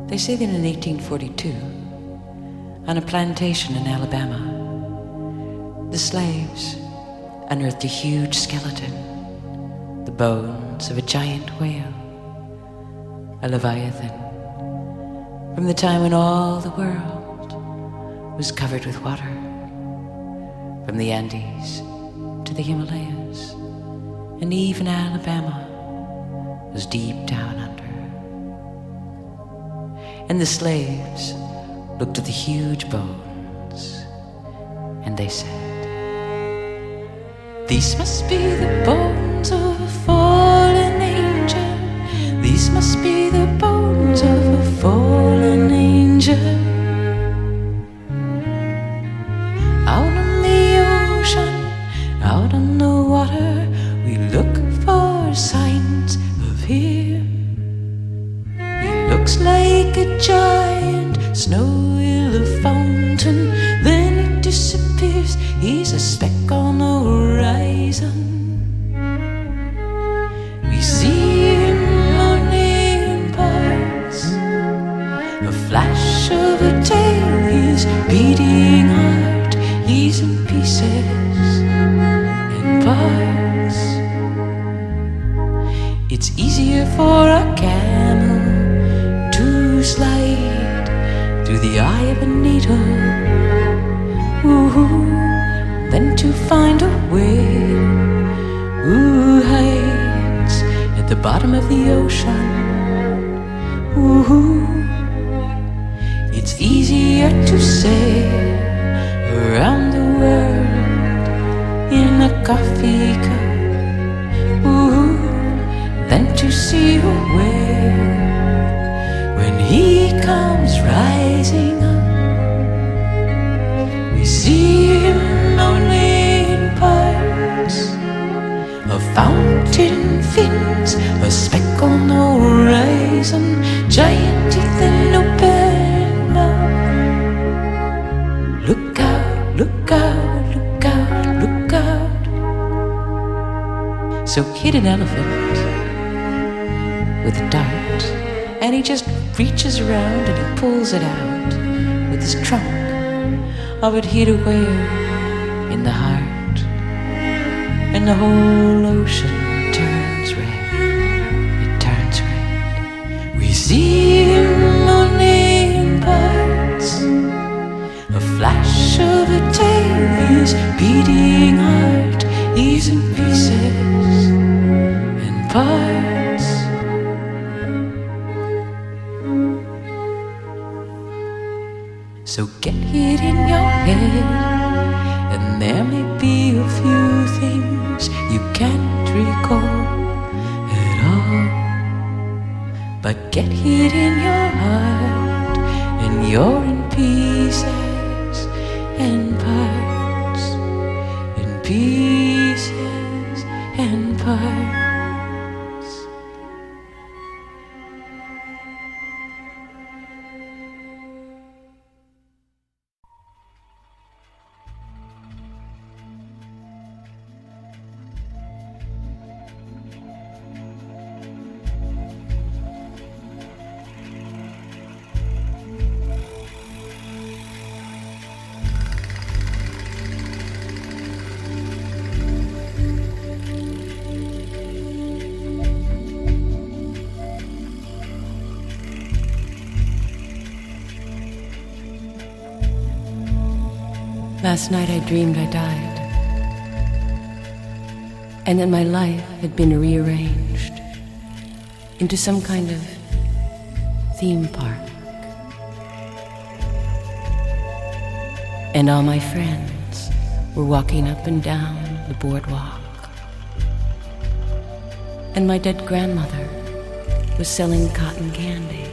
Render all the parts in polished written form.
They say that in 1842, on a plantation in Alabama, the slaves unearthed a huge skeleton, the bones of a giant whale, a leviathan, from the time when all the world was covered with water, from the Andes to the Himalayas, and even Alabama was deep down under. And the slaves looked at the huge bones, and they said, "These must be the bones of a fallen angel. These must be the bones of a fallen angel." Out on the ocean, out on the water, we look for signs of him. He looks like a giant snowy little fountain, then he disappears. He's a speck on the horizon. We see him only in parts, a flash of a tail, his beating heart. He's in pieces and parts. It's easier for a camel to slide through the eye of a needle, than to find a whale who hides at the bottom of the ocean. It's easier to sail around the world in a coffee cup, than to see a whale when he comes rising up. We see him only in parts, a fountain fins, a speck on the horizon, giant teeth and open mouth. Look out, look out, look out, look out. So hit an elephant with a dart, and he just reaches around and he pulls it out with his trunk of it hid away in the heart, and the whole ocean turns red. It turns red. We see him only in parts, a flash of a tail, his beating heart. He's in pieces and parts. So get it in your head, and there may be a few things you can't recall at all, but get it in your heart, and you're in pieces and parts, in pieces and parts. Last night I dreamed I died, and that my life had been rearranged into some kind of theme park. And all my friends were walking up and down the boardwalk. And my dead grandmother was selling cotton candy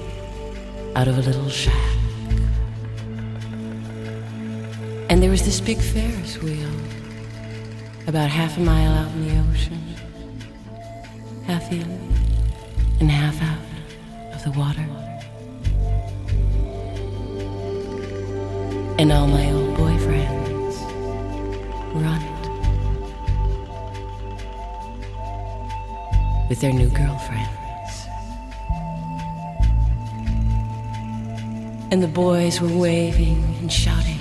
out of a little shack. And there was this big Ferris wheel about half a mile out in the ocean, half in and half out of the water. And all my old boyfriends were on it with their new girlfriends. and the boys were waving and shouting,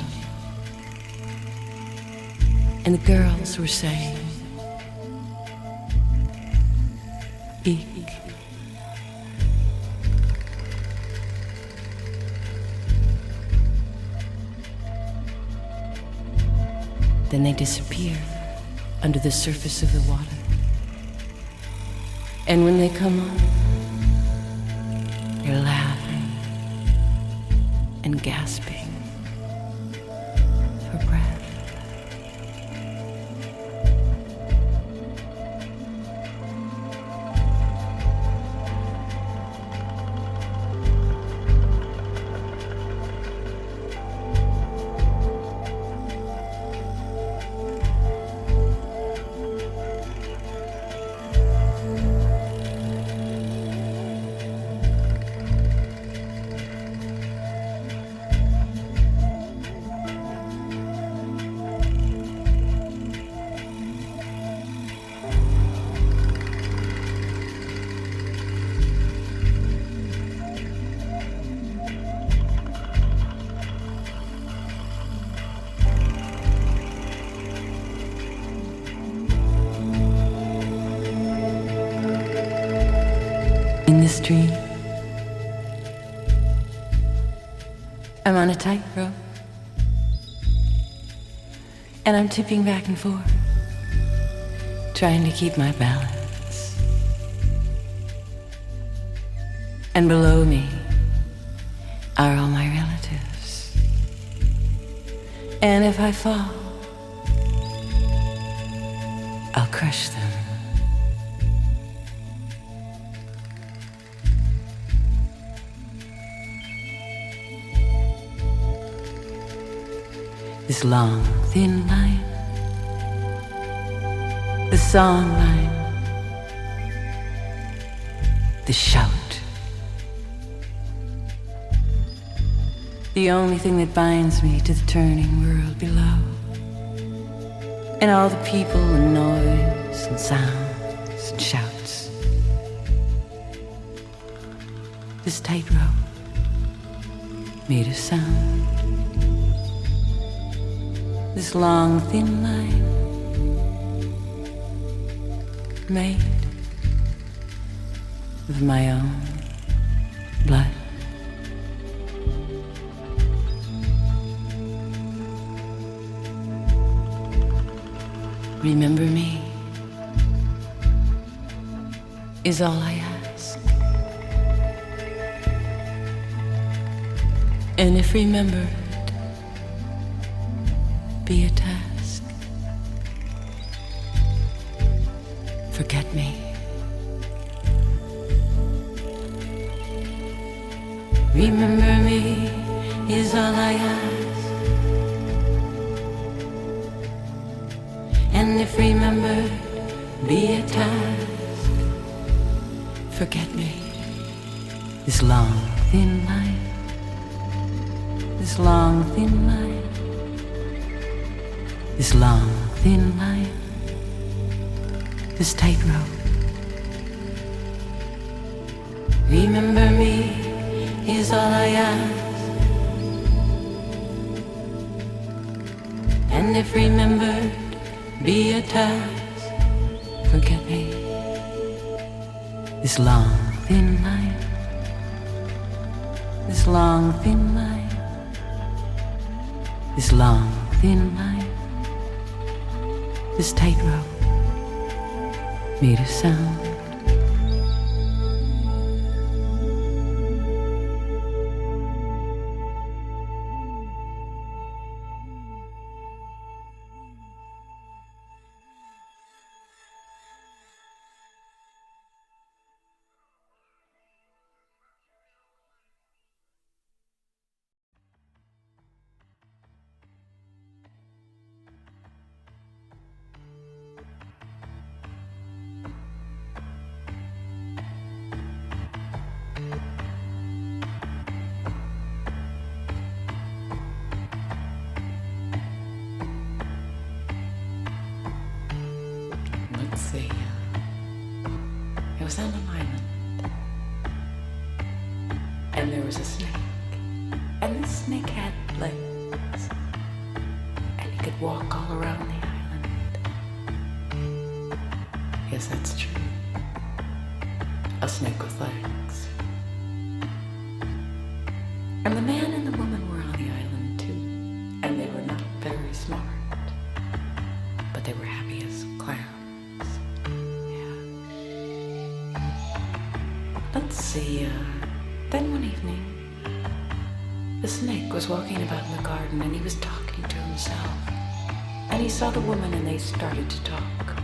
and the girls were saying, eek. Then they disappear under the surface of the water. And when they come up, you're laughing and gasping for breath. In this dream, I'm on a tightrope, and I'm tipping back and forth, trying to keep my balance. And below me are all my relatives, and if I fall, I'll crush them. This long, thin line, the song line, the shout, the only thing that binds me to the turning world below, and all the people and noise and sounds and shouts. This tightrope made of sound. This long, thin line made of my own blood. Remember me is all I ask. And if remembered be a task, forget me. Remember me is all I ask. And if remembered be a task, forget me. This long, thin line, this long, thin line, this long, thin line, this tightrope. Remember me is all I ask. And if remembered be a task, forget me. This long, thin line, this long, thin line, this long, thin line, this tightrope made of sound. It was on an island, and there was a snake, And this snake had legs, and he could walk all around the island. Yes, that's true. A snake with legs. And the man and the woman were on the island too, and they were not very smart, but they were happy as clams. Yeah. Let's see, then one evening, the snake was walking about in the garden and he was talking to himself. And he saw the woman and they started to talk.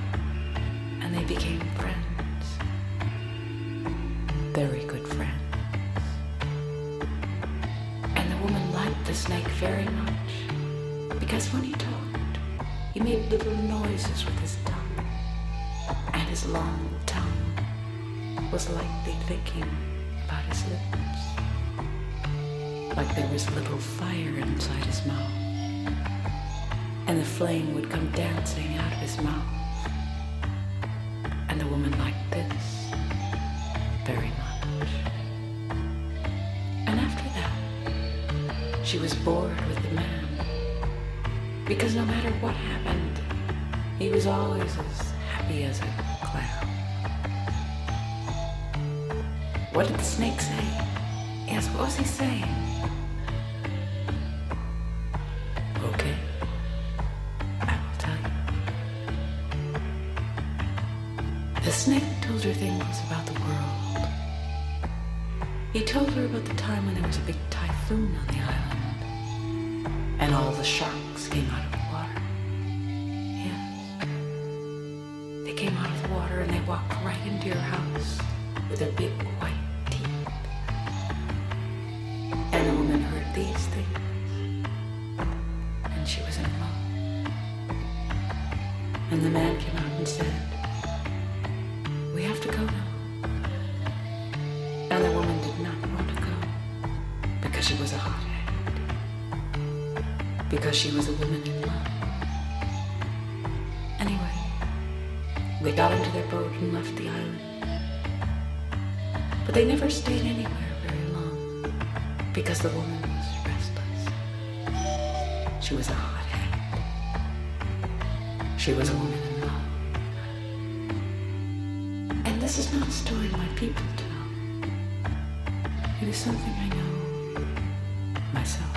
And they became friends. Very good friends. And the woman liked the snake very much. Because when he talked, he made little noises with his tongue. And his long tongue was lightly licking about his lips. Like there was a little fire inside his mouth, and the flame would come dancing out of his mouth. And the woman liked this very much. And after that, she was bored with the man, because no matter what happened, he was always as happy as a clown. What did the snake say? Yes, what was he saying? Okay, I will tell you. The snake told her things about the world. He told her about the time when there was a big typhoon on the island, and all the sharks came out of the water. Yes, they came out of the water and they walked right into your house with their big white teeth. And the woman heard these things. She was in love. And the man came out and said, "We have to go now." And the woman did not want to go because she was a hothead. Because she was a woman in love. Anyway, they got into their boat and left the island. But they never stayed anywhere very long because the woman was restless. She was a hothead. She was a woman in love. And this is not a story my people to know. It is something I know myself.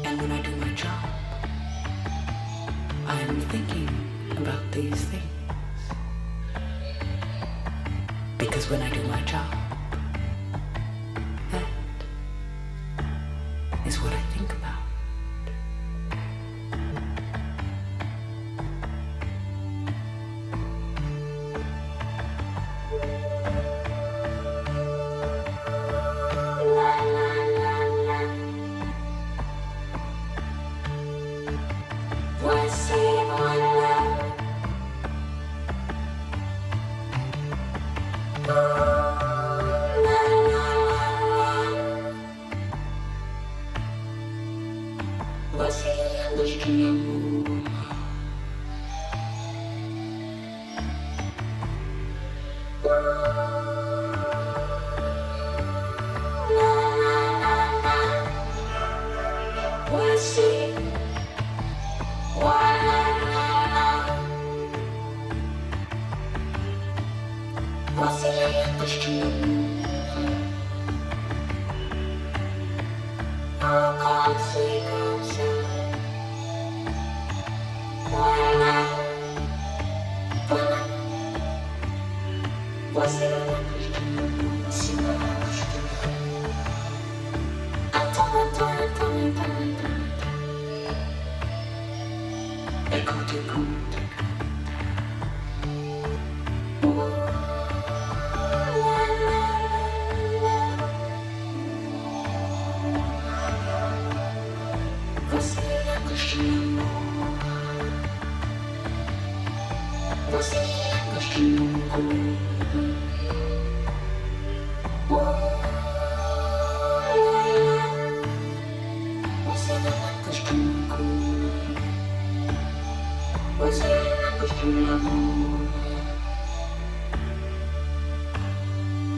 And when I do my job, I am thinking about these things. Because when I do my job, that is what I think about.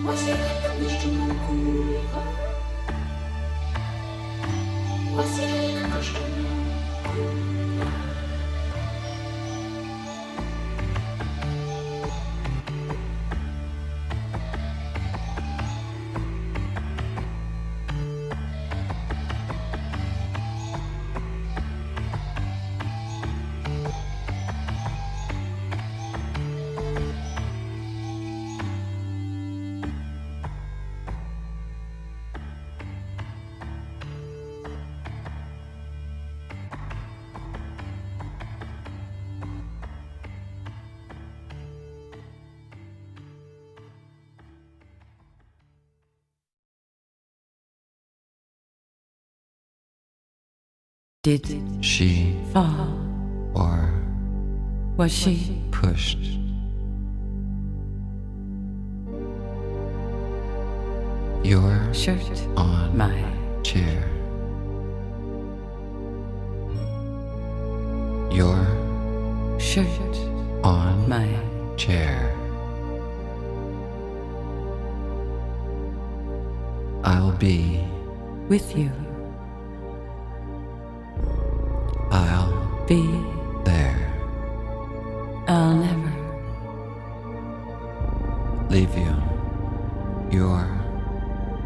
Você é Did she fall, or was she pushed? Your shirt on my chair. Your shirt on my chair. I'll be with you? I'll Be there. I'll never Leave you. Your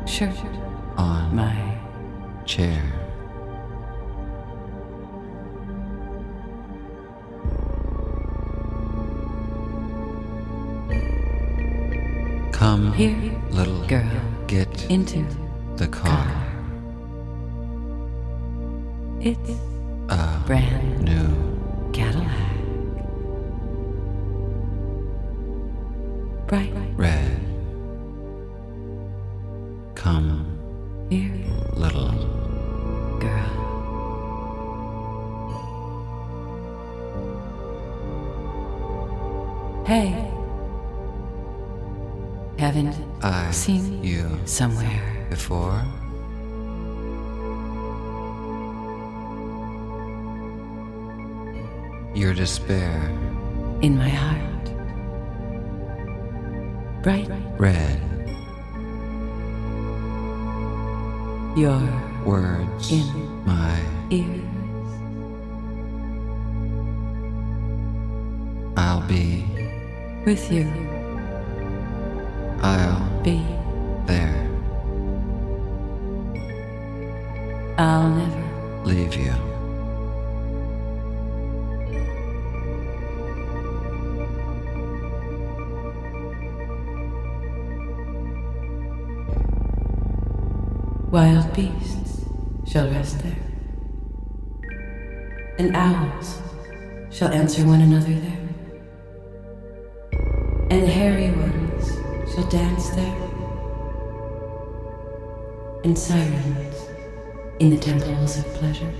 shirt on my chair. Come here, little girl, get into the car. It's A brand new Cadillac, bright red. Come here, little girl. Hey, haven't I seen you somewhere before. Your despair, in my heart, bright red. your Words in my ears. I'll be With you, I'll be there. I'll never Leave you. Wild beasts shall rest there, and owls shall answer one another there, and the hairy ones shall dance there, and sirens in the temples of pleasure.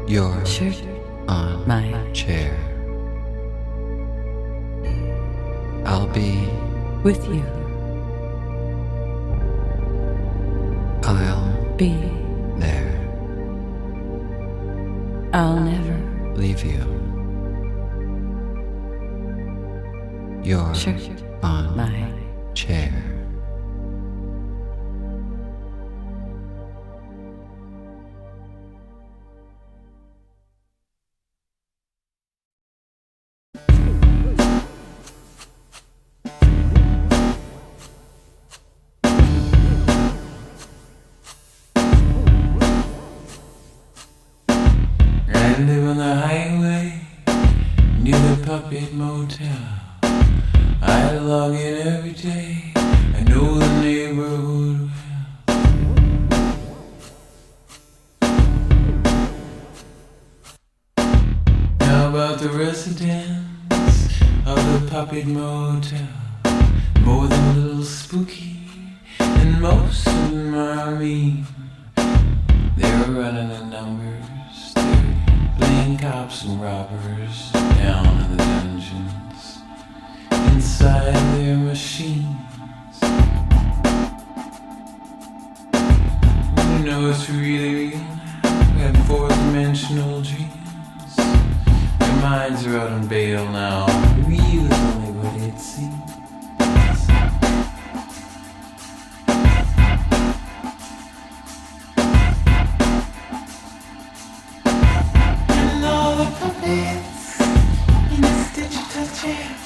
Your Shirt on my chair. I'll be with you, I'll be there. I'll never Leave you. Your shirt on my chair. I live on the highway near the Puppet Motel. I log in every day. I know the neighborhood well. How about the residents of the Puppet Motel? More than a little spooky, and most of them are mean. They're running the numbers, they're playing cops and robbers down in the dungeons, inside their machines. You know it's really real now, we have fourth-dimensional dreams. They're minds are out on bail now. Real is only what it seems. And all the puppets in this digital jail,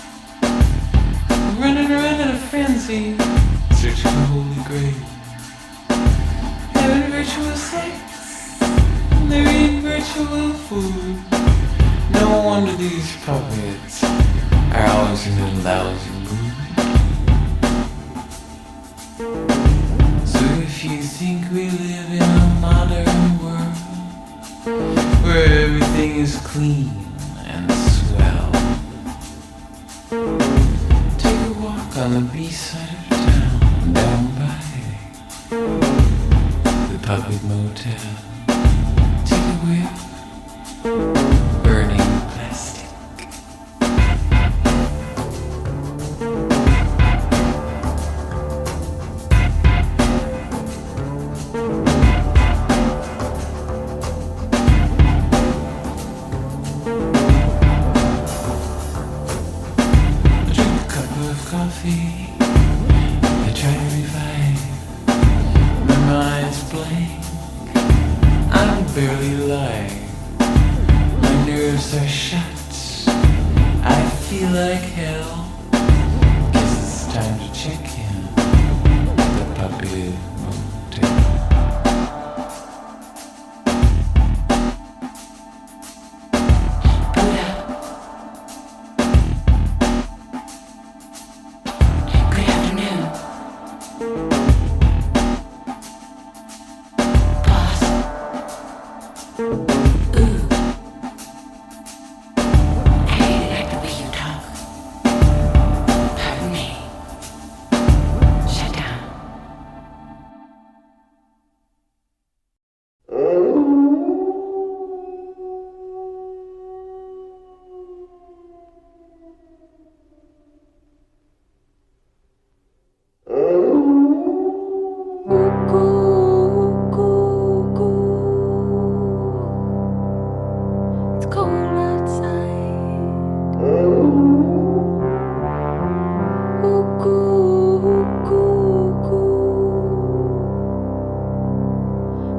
running around in a frenzy, searching for holy grail, having virtual sex, and they're eating virtual food. No wonder these puppets are always in a lousy mood. So if you think we live in a modern world where everything is clean and swell, take a walk on the B-side of town, down by the public motel. Take a whiff, burning plastic. I drink a cup of coffee. I try to revive. My mind's blank. I'm barely alive. My nerves are shut. I feel like hell. Guess it's time to check in at the puppet motel. Good afternoon. Boss. Ooh. I hate it like the way you talk. Pardon me. Shut down. It's cold outside.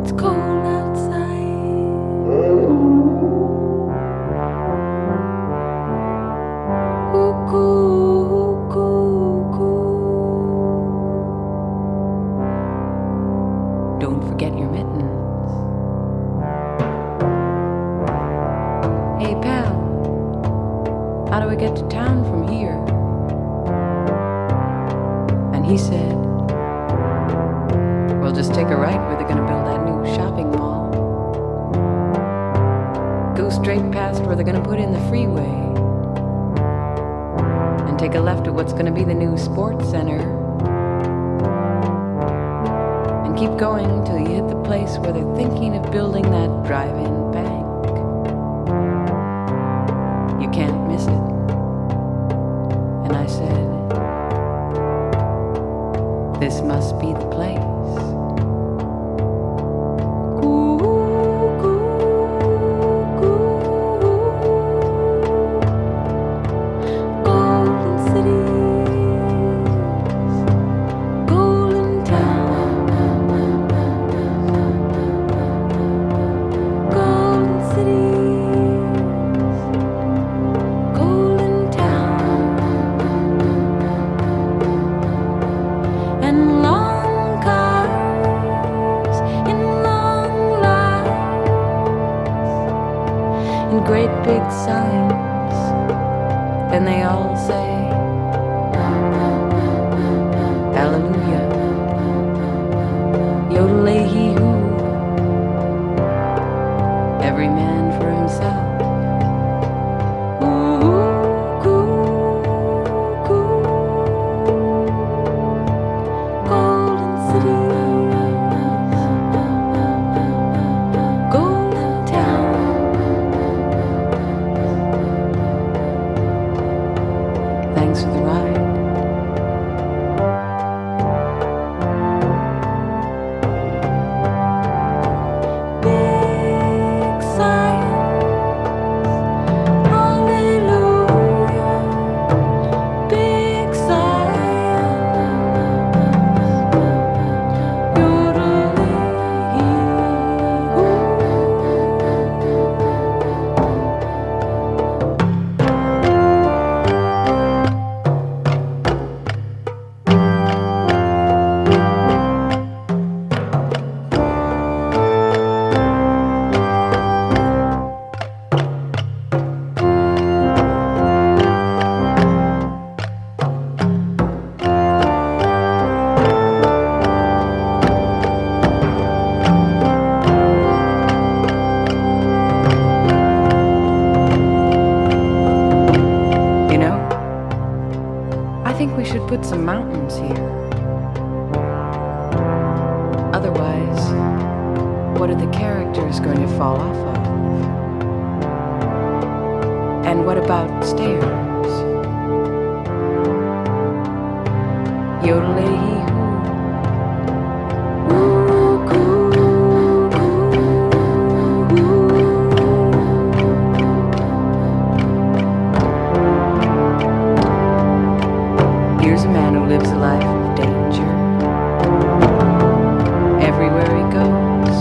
It's cold outside. Don't forget your mittens. Hey pal, how do I get to town from here? And he said, we'll just take a right where they're gonna build that new shopping mall. Go straight past where they're gonna put in the freeway. And take a left at what's gonna be the new sports center. And keep going till you hit the place where they're thinking of building that drive-in bank. You can't miss it. And I said, this must be the place. Golden cities, golden towns, golden cities, golden towns, and long cars in long lines, and great big signs. And they all say, hallelujah, yodel-ay-hee-hoo, every man for himself. Golden cities, golden towns. Thanks for the ride. Big sign put some mountains here. Otherwise, what are the characters going to fall off of? And what about stairs? Yodelay-hoo. Here's a man who lives a life of danger. Everywhere he goes,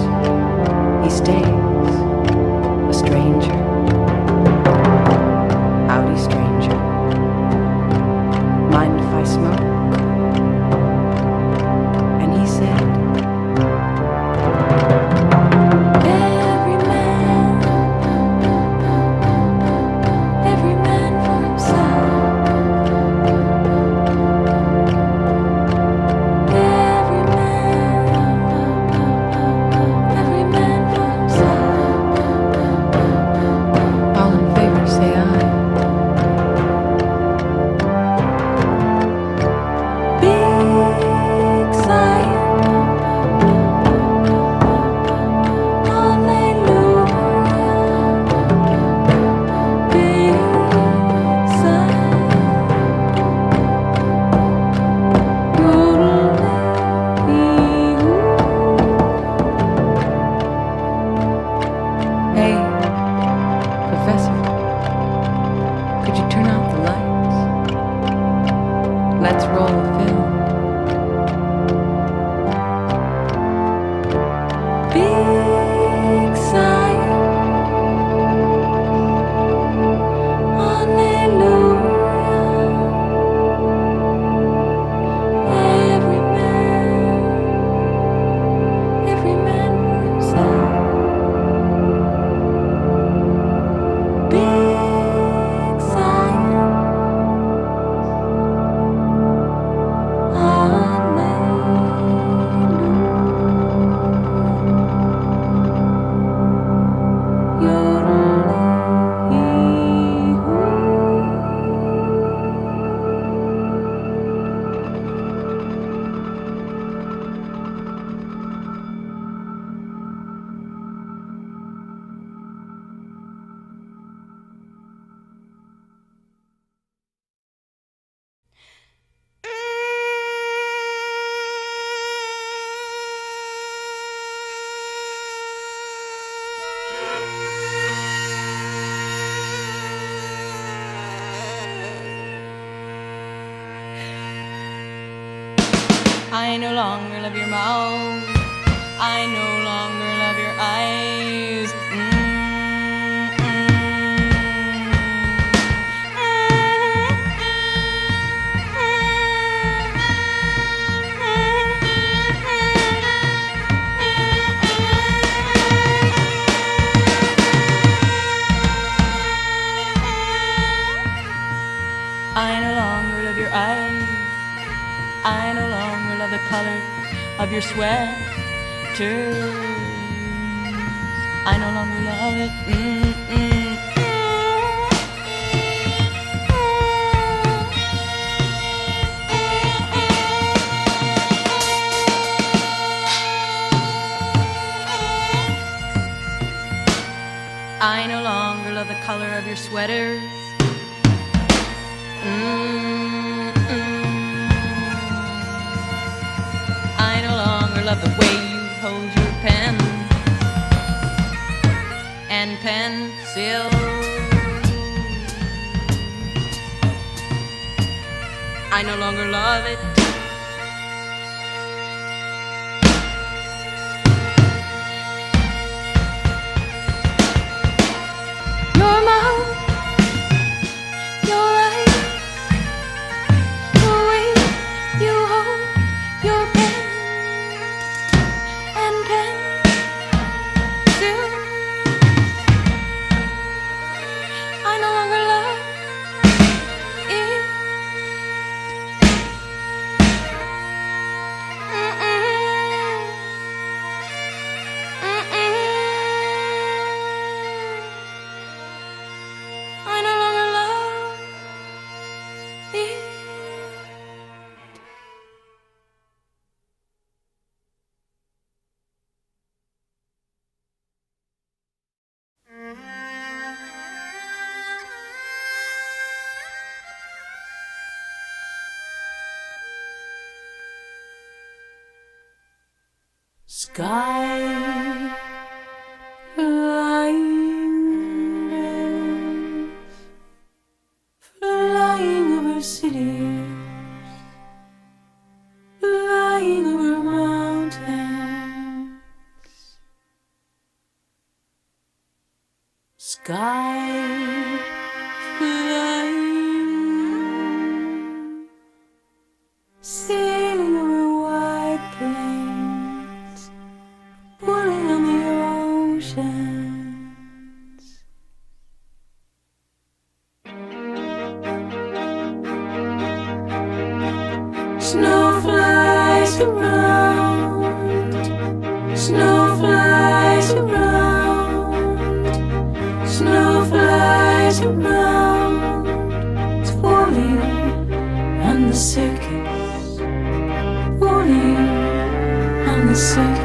he stays a stranger. Howdy, stranger. Mind if I smoke? And he said, every man for himself. I no longer love your mouth. I no longer love your eyes. I no longer love your eyes. I no longer love the color of your sweaters. I no longer love it. I no longer love the color of your sweaters. I no longer love the way you hold your pen and pencil. I no longer love it. Your mouth, your eyes, the way you hold your pen and pencil. I no longer love it. Sky flying, flying over cities, flying over mountains. Sky flying, sailing over wide plains, pulling on the oceans. Snow flies around, snow flies around, snow flies around. It's falling on the circus, falling on the circus.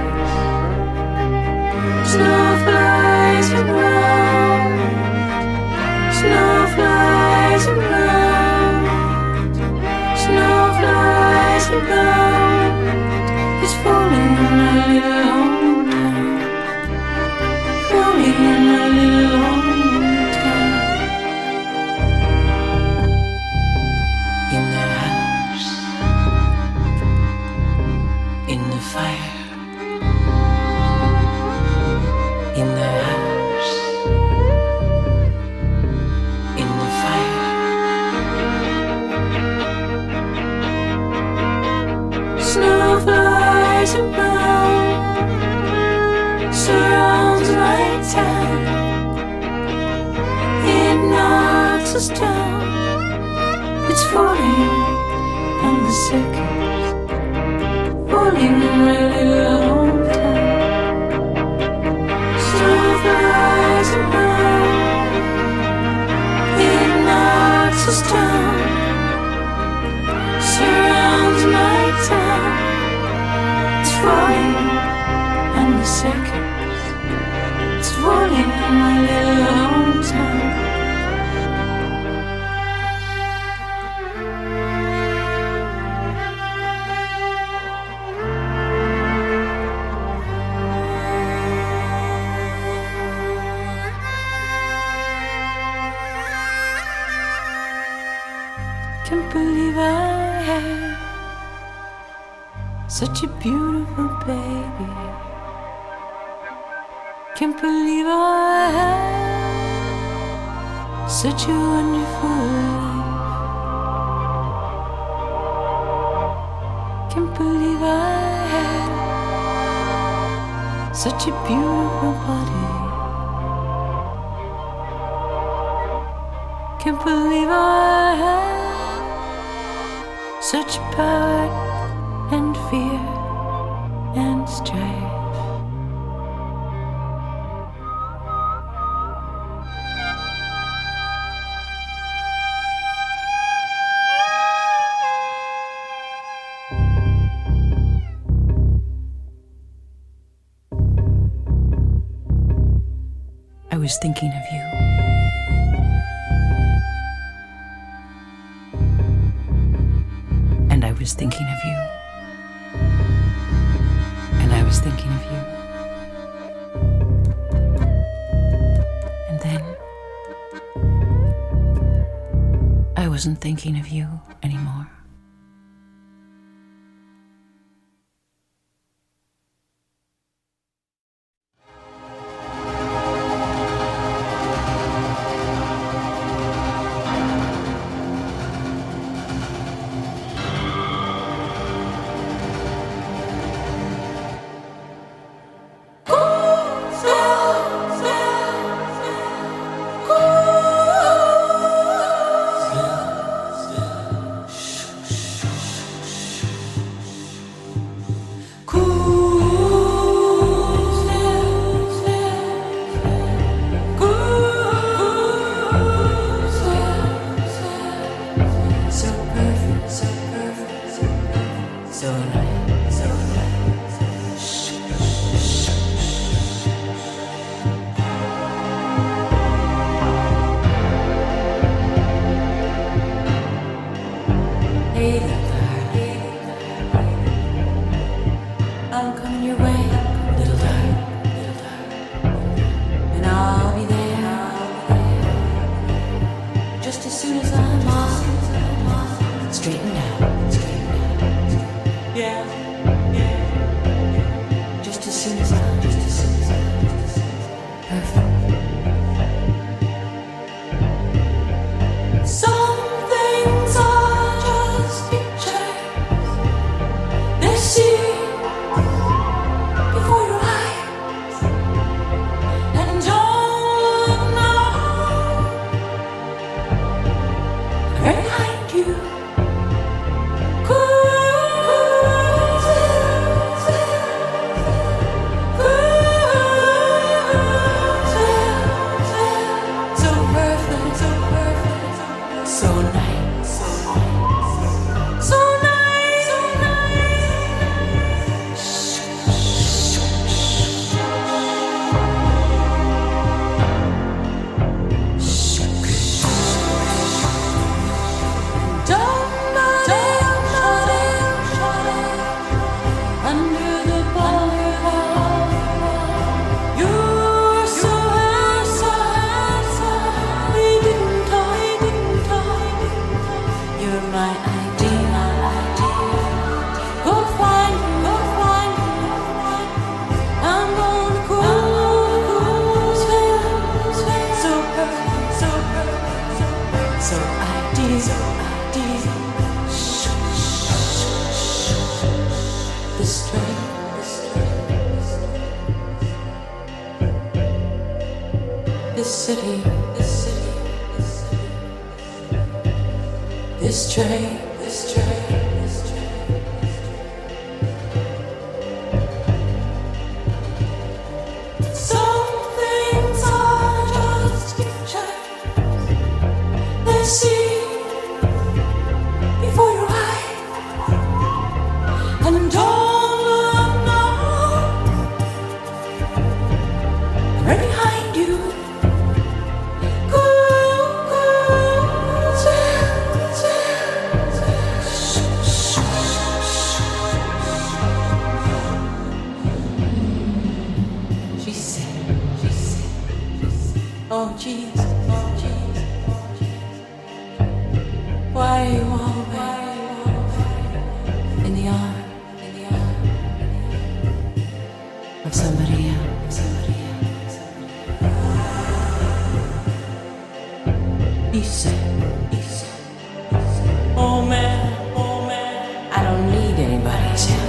Snow flies around, snow flies around, snow flies around. It's falling on my little hometown, falling on my little hometown. In the house, in the fire. In the house, in the fire. Snow flies around, surrounds my town. It knocks us down. It's falling on the circus, falling on my little hometown. Snow flies around, it knocks us down, surrounds my town. It's falling on the circus, it's falling on my little hometown. Can't believe I had such a beautiful baby. Can't believe I had such a wonderful life. Can't believe I had such a beautiful body. Can't believe I had such power and fear and strife. I was thinking of you. And I was thinking of you. And I was thinking of you. And then I wasn't thinking of you anymore. this city, this city, this city, this train, this train, this train. Some things are just pictures they see before your eyes, and don't look now, right behind you. She said, oh jeez, oh jeez, oh jeez. Why are you always in the arm of somebody else, somebody else? He said, oh man, I don't need anybody's help.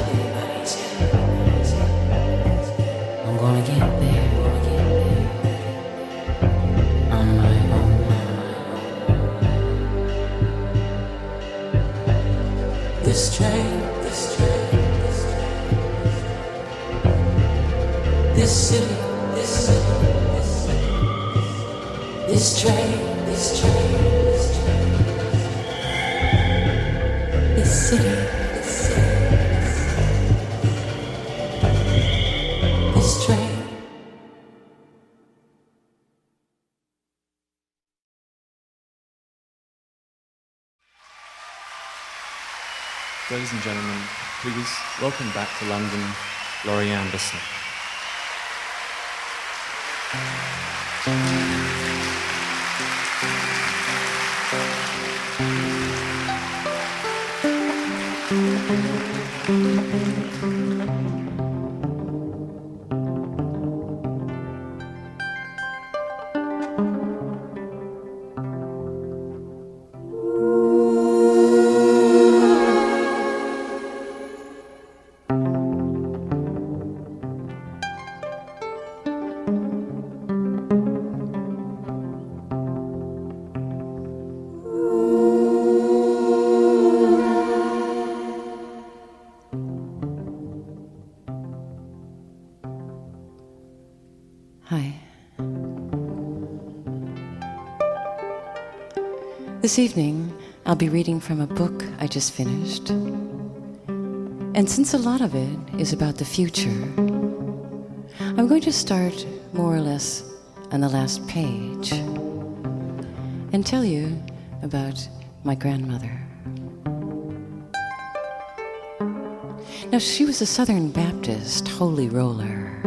I'm gonna get there on my own. This train, this train, this train, this city, this city, this city, this train, this train, this train, this city, this city, this train. Ladies and gentlemen, please welcome back to London, Laurie Anderson. Hi. This evening, I'll be reading from a book I just finished. And since a lot of it is about the future, I'm going to start more or less on the last page and tell you about my grandmother. Now, she was a Southern Baptist holy roller,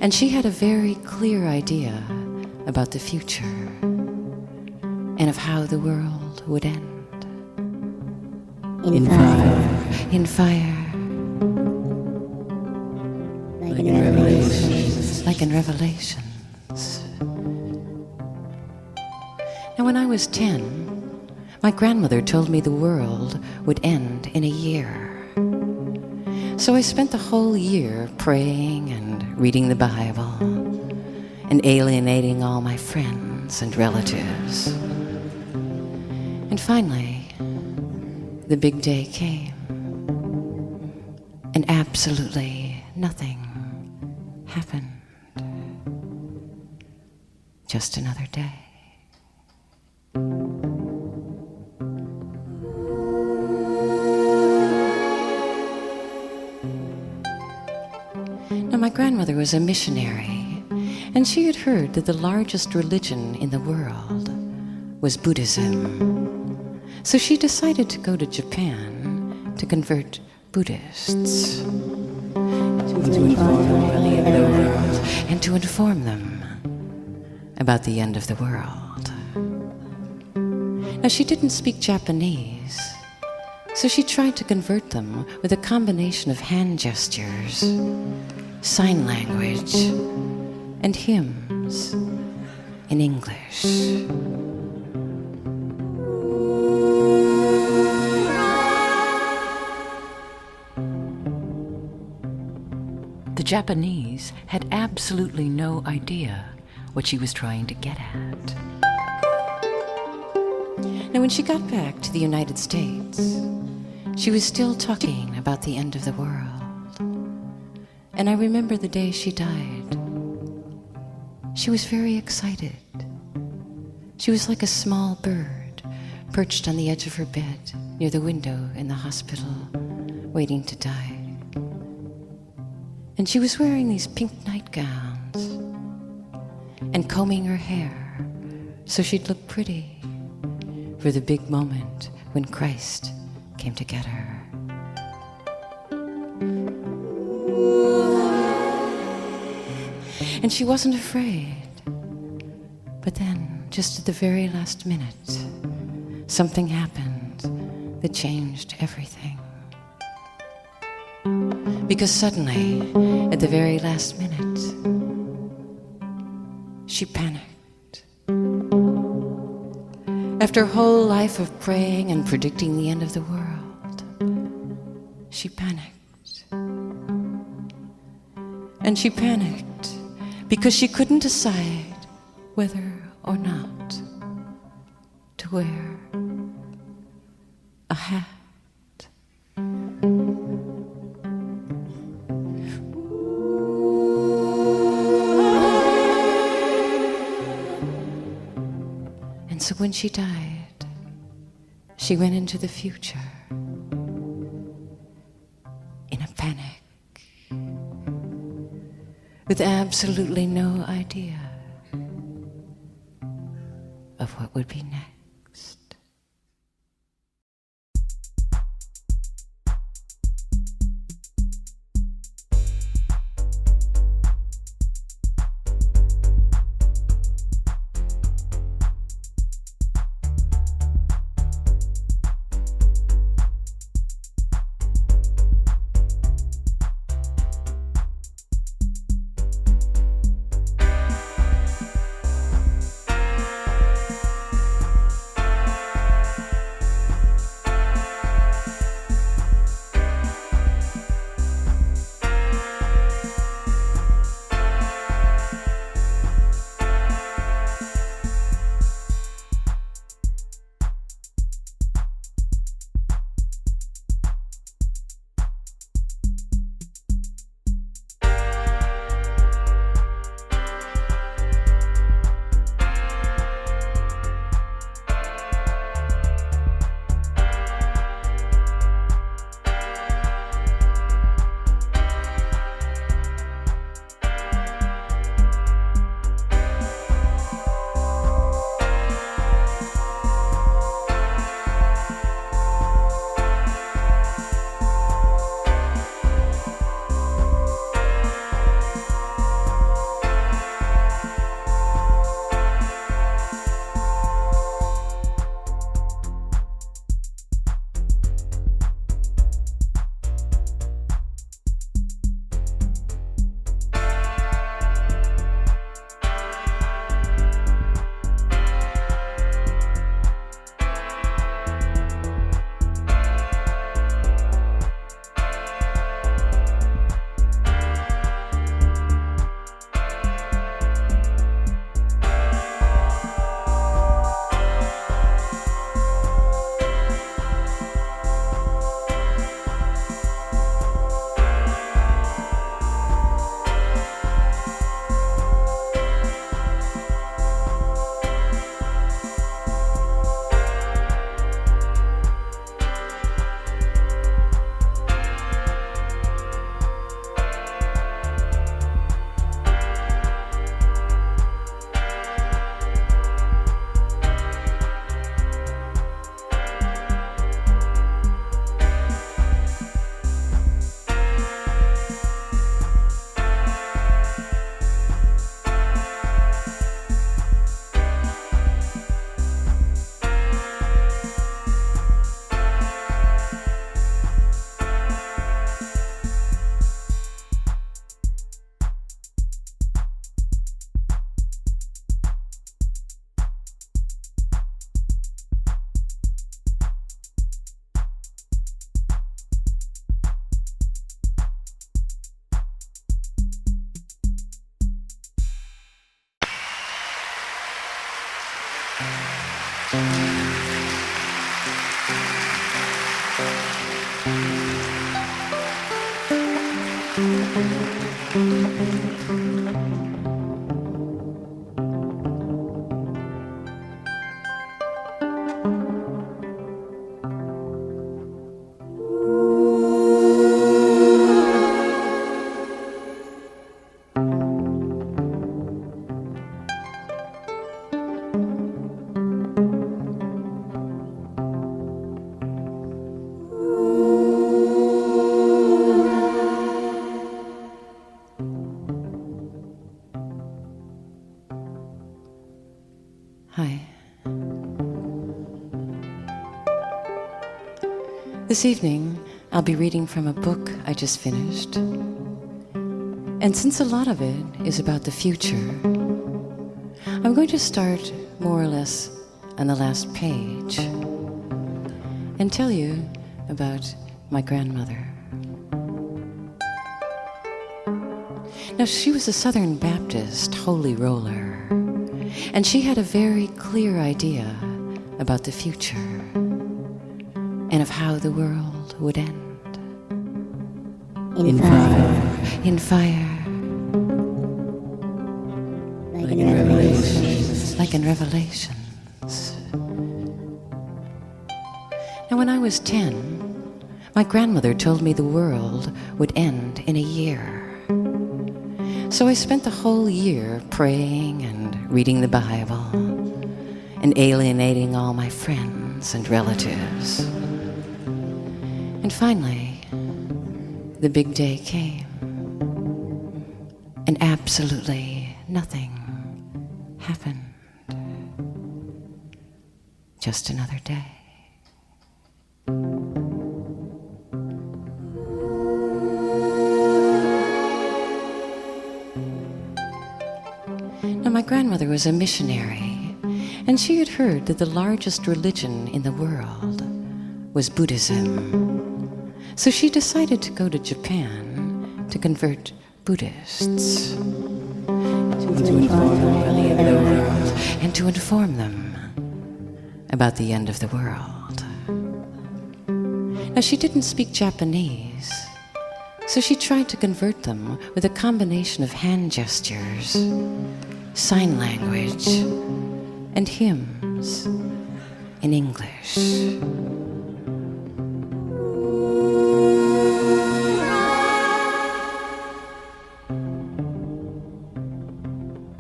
and she had a very clear idea about the future and of how the world would end. In fire. In fire. Like in Revelations. Like in Revelations. Now, when I was 10, my grandmother told me the world would end in a year. So I spent the whole year praying and reading the Bible and alienating all my friends and relatives. And finally, the big day came, and absolutely nothing happened. Just another day. Now, my grandmother was a missionary, and she had heard that the largest religion in the world was Buddhism. So she decided to go to Japan to convert Buddhists, and to inform them about the end of the world. Now, she didn't speak Japanese, so she tried to convert them with a combination of hand gestures, sign language, and hymns in English. The Japanese had absolutely no idea what she was trying to get at. Now, when she got back to the United States, she was still talking about the end of the world. And I remember the day she died. She was very excited. She was like a small bird perched on the edge of her bed near the window in the hospital, waiting to die. And she was wearing these pink nightgowns and combing her hair so she'd look pretty for the big moment when Christ came to get her. And she wasn't afraid. But then, just at the very last minute, something happened that changed everything. Because suddenly, at the very last minute, she panicked. After a whole life of praying and predicting the end of the world, she panicked. And she panicked because she couldn't decide whether or not to wear a hat. And so when she died, she went into the future in a panic, with absolutely no idea of what would be next. Hi. This evening, I'll be reading from a book I just finished. And since a lot of it is about the future, I'm going to start more or less on the last page and tell you about my grandmother. Now, she was a Southern Baptist holy roller, and she had a very clear idea about the future and of how the world would end. In fire. In fire. Like in Revelations. Like in Revelations. Now, when I was 10, my grandmother told me the world would end in a year. So I spent the whole year praying and reading the Bible and alienating all my friends and relatives. And finally, the big day came, and absolutely nothing happened. Just another day. Now, my grandmother was a missionary, and she had heard that the largest religion in the world was Buddhism. So she decided to go to Japan to convert Buddhists, and to inform them about the end of the world. Now, she didn't speak Japanese, so she tried to convert them with a combination of hand gestures, sign language, and hymns in English.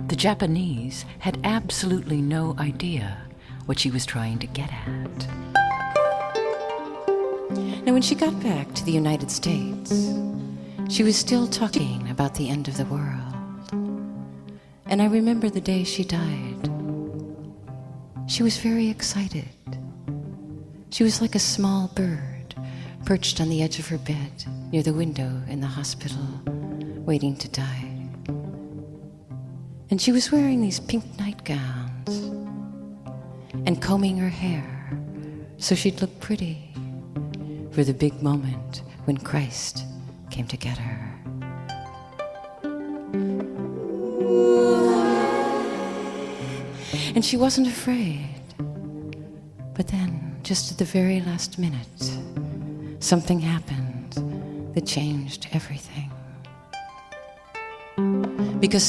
The Japanese had absolutely no idea what she was trying to get at. Now, when she got back to the United States, she was still talking about the end of the world. And I remember the day she died. She was very excited. She was like a small bird perched on the edge of her bed near the window in the hospital, waiting to die. And she was wearing these pink nightgowns and combing her hair so she'd look pretty for the big moment when Christ came to get her. And she wasn't afraid. But then, just at the very last minute, something happened that changed everything. Because